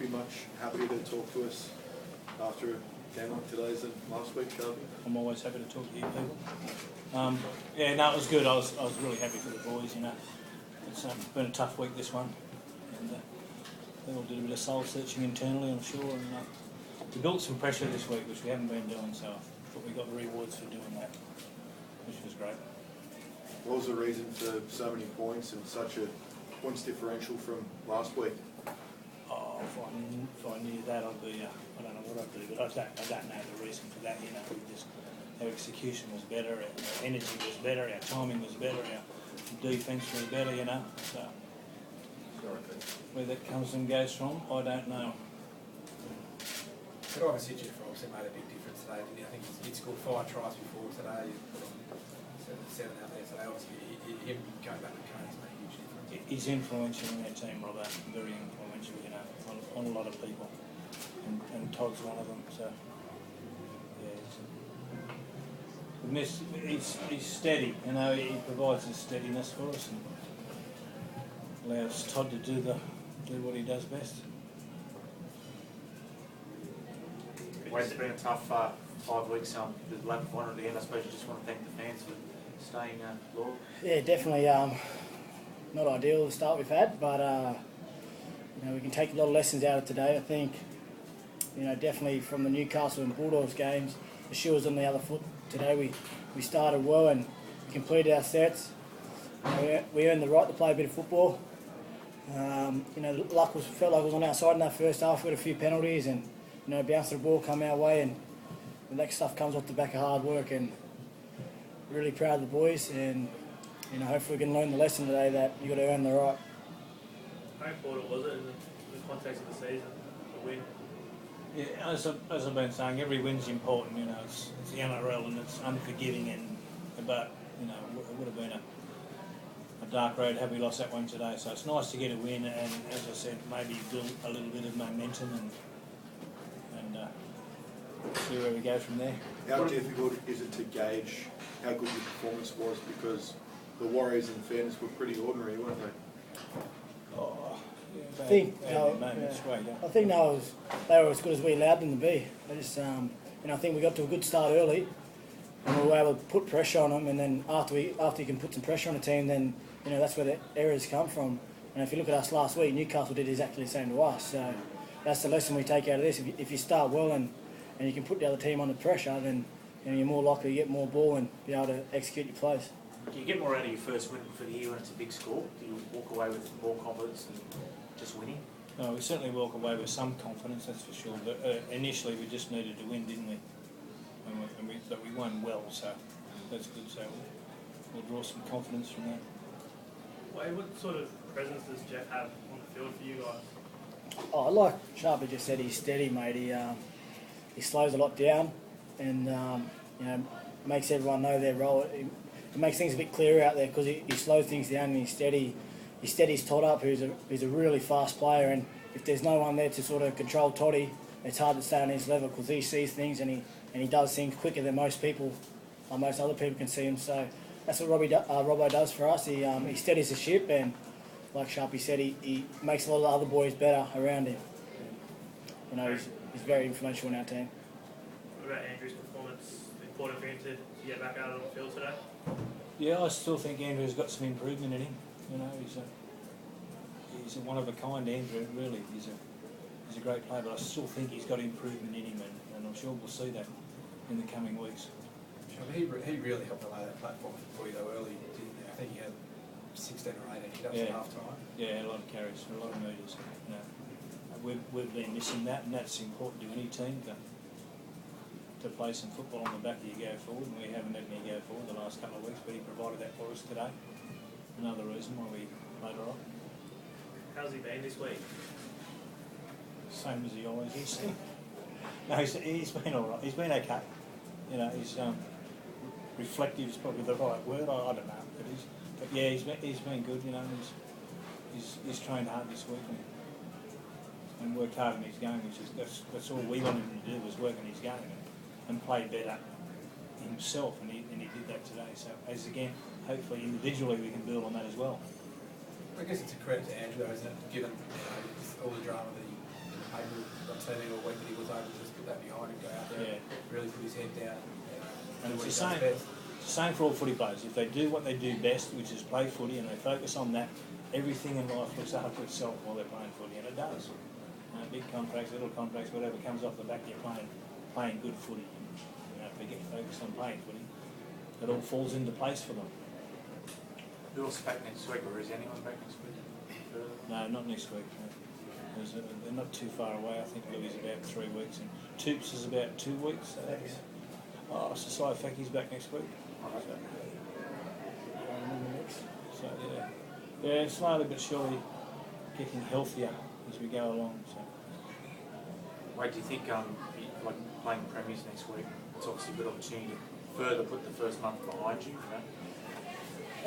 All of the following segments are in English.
be much happier to talk to us after a game like today's than last week, Sharpie? I'm always happy to talk to you people. Yeah, no, it was good. I was really happy for the boys. You know, it's been a tough week this one, and they all did a bit of soul searching internally, I'm sure, and we built some pressure this week, which we haven't been doing. So I thought we got the rewards for doing that, which was great. What was the reason for so many points and such a points differential from last week? Oh, if I knew that, I'd be, I don't know what I'd do, but I don't know the reason for that. You know, just our execution was better, our energy was better, our timing was better, our defence was better. You know, so where that comes and goes from, I don't know. But obviously, Jeff Robson made a big difference today, didn't he? I think he'd scored 5 tries before today. He put on 7 out there today. Obviously, him going back to Cone's made a huge difference. He's influential in our team, Robert. Very influential, you know, on a lot of people, and Todd's one of them. So yeah, he's steady. You know, he provides the steadiness for us and allows Todd to do what he does best. It's been a tough 5 weeks on the lap final at the end. I suppose you just want to thank the fans for staying loyal. Yeah, definitely not ideal the start we've had, but you know, we can take a lot of lessons out of today. I think, you know, definitely from the Newcastle and Bulldogs games, the shoe was on the other foot today. We started well and we completed our sets. You know, we earned the right to play a bit of football. You know, luck felt like it was on our side in that first half. We had a few penalties and, you know, bounce the ball come our way, and that stuff comes off the back of hard work. And really proud of the boys, and you know, hopefully we can learn the lesson today that you got to earn the right. How important was it in the context of the season, the win? Yeah, as I've been saying, every win's important. You know, it's the NRL and it's unforgiving, but you know, it would have been a dark road had we lost that one today. So it's nice to get a win, and as I said, maybe build a little bit of momentum and see where we go from there. How difficult is it to gauge how good your performance was, because the Warriors, in fairness, were pretty ordinary, weren't they? Oh, yeah, I think they were as good as we allowed them to be. They just, you know, I think we got to a good start early, and we were able to put pressure on them. And then after you can put some pressure on a team, then you know that's where the errors come from. And if you look at us last week, Newcastle did exactly the same to us. So that's the lesson we take out of this. If you start well and you can put the other team under pressure, then you know, you're more likely to get more ball and be able to execute your plays. Do you get more out of your first win for the year when it's a big score? Do you walk away with more confidence than just winning? No, we certainly walk away with some confidence, that's for sure. But initially we just needed to win, didn't we? But we won well, so that's good. So we'll draw some confidence from that. What sort of presence does Jeff have on the field for you guys? Oh, like Sharpie just said, he's steady, mate. He slows a lot down, and you know, makes everyone know their role. It makes things a bit clearer out there because he slows things down and he's steady. He steadies Todd up, who's a really fast player, and if there's no one there to sort of control Toddy, it's hard to stay on his level because he sees things and he does things quicker than most people, or most other people can see him. So that's what Robbo does for us. He steadies the ship, and like Sharpie said, he makes a lot of the other boys better around him. You know, he's very influential in our team. What about Andrew's performance? Important for him to get back out on the field today? Yeah, I still think Andrew's got some improvement in him. You know, he's a one of a kind, Andrew. Really, he's a great player, but I still think he's got improvement in him, and I'm sure we'll see that in the coming weeks. Sure, he really helped to lay that platform for you though early, didn't he? I think he had 16 or 18 hit-ups at half time. Yeah, a lot of carries, a lot of metres. You know, we've been missing that, and that's important to any team to play some football on the back of your go forward, and we haven't had any go forward the last couple of weeks, but he provided that for us today. Another reason why we played all right. How's he been this week? Same as he always is. No, he's been all right. He's been okay. You know, he's reflective is probably the right word. I don't know, but yeah, he's been good. You know, he's trained hard this week and worked hard in his game, which is that's all we wanted him to do, was work in his game and play better himself, and he did that today. So as again, hopefully individually we can build on that as well. I guess it's a credit to Andrew, though, isn't it? Given all the drama that he maybe not TV all week, but he was able to just put that behind and go out there, really put his head down. And do it's what the he does same. best. Same for all footy players. If they do what they do best, which is play footy, and they focus on that, everything in life looks after itself while they're playing footy, and it does. Big contracts, little contracts, whatever comes off the back, you're playing good footy. If they get focused on playing footy, it all falls into place for them. Who else back next week, or is anyone back next week? No, not next week. No. They're not too far away. I think Louis is about 3 weeks, and Toops is about 2 weeks. Sasai Feki's back next week. So yeah, slowly but surely getting healthier as we go along. So. Wait, do you think like playing premiers next week? It's obviously a good opportunity to further put the first month behind you.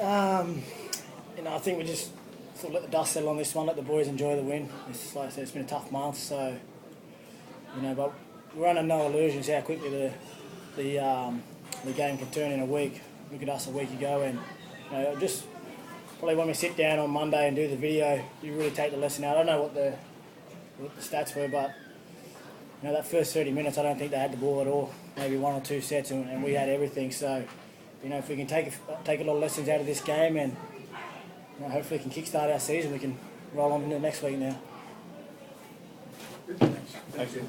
I think we just sort of let the dust settle on this one, let the boys enjoy the win. It's like I said, it's been a tough month, so but we're under no illusions how quickly the game can turn in a week. Look at us a week ago, and just probably when we sit down on Monday and do the video, you really take the lesson out. I don't know what the stats were, but that first 30 minutes, I don't think they had the ball at all. Maybe 1 or 2 sets, and we had everything. So, if we can take a lot of lessons out of this game, and hopefully we can kickstart our season, we can roll on into next week now. Thanks. Thank you.